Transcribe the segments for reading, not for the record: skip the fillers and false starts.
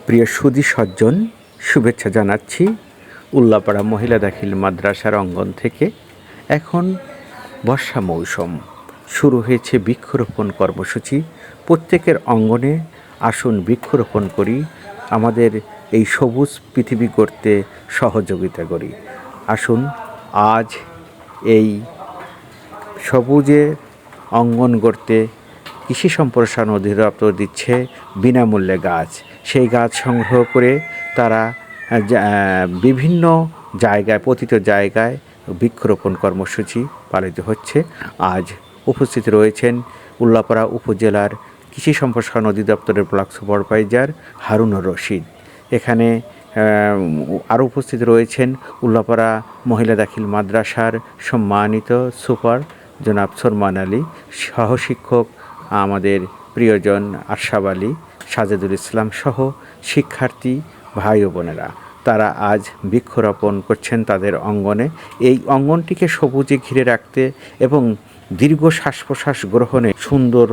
প্রিয় সুধী সজ্জন, শুভেচ্ছা জানাচ্ছি উল্লাপাড়া মহিলা দাখিল মাদ্রাসার অঙ্গন থেকে। এখন বর্ষা মৌসুম শুরু হয়েছে, বৃক্ষরোপণ কর্মসূচি। প্রত্যেকের অঙ্গনে আসুন বৃক্ষরোপণ করি, আমাদের এই সবুজ পৃথিবী গড়তে সহযোগিতা করি। আসুন আজ এই সবুজের অঙ্গন গড়তে কৃষি সম্প্রসারণ অধিদপ্তর দিচ্ছে বিনামূল্যে গাছ। সেই গাছ সংগ্রহ করে তারা বিভিন্ন জায়গায়, প্রতিটি জায়গায় বৃক্ষরোপণ কর্মসূচি পালিত হচ্ছে। আজ উপস্থিত রয়েছেন উল্লাপাড়া উপজেলার কৃষি সম্প্রসারণ অধিদপ্তরের ব্লক সুপারভাইজার হারুনুর রশিদ। এখানে আরও উপস্থিত রয়েছেন উল্লাপাড়া মহিলা দাখিল মাদ্রাসার সম্মানিত সুপার জনাব সরমান আলী, সহশিক্ষক আমাদের প্রিয়জন আরশাব আলী, সাজেদুল ইসলাম সহ শিক্ষার্থী ভাই ও বোনেরা। তারা আজ বৃক্ষরোপণ করছেন তাদের অঙ্গনে। এই অঙ্গনটিকে সবুজে ঘিরে রাখতে এবং দীর্ঘ শ্বাস প্রশ্বাস গ্রহণে সুন্দর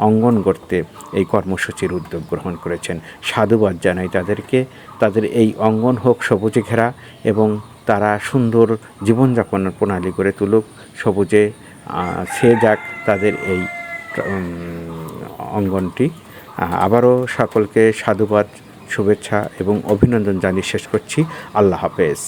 অঙ্গন গড়তে এই কর্মসূচির উদ্যোগ গ্রহণ করেছেন। সাধুবাদ জানাই তাদেরকে। তাদের এই অঙ্গন হোক সবুজে ঘেরা এবং তারা সুন্দর জীবনযাপনের প্রণালী গড়ে তুলুক, সবুজে সে যাক তাদের এই অঙ্গনটি। আবারও সকলকে সাধুবাদ, শুভেচ্ছা এবং অভিনন্দন জানিয়ে শেষ করছি। আল্লাহ হাফেজ।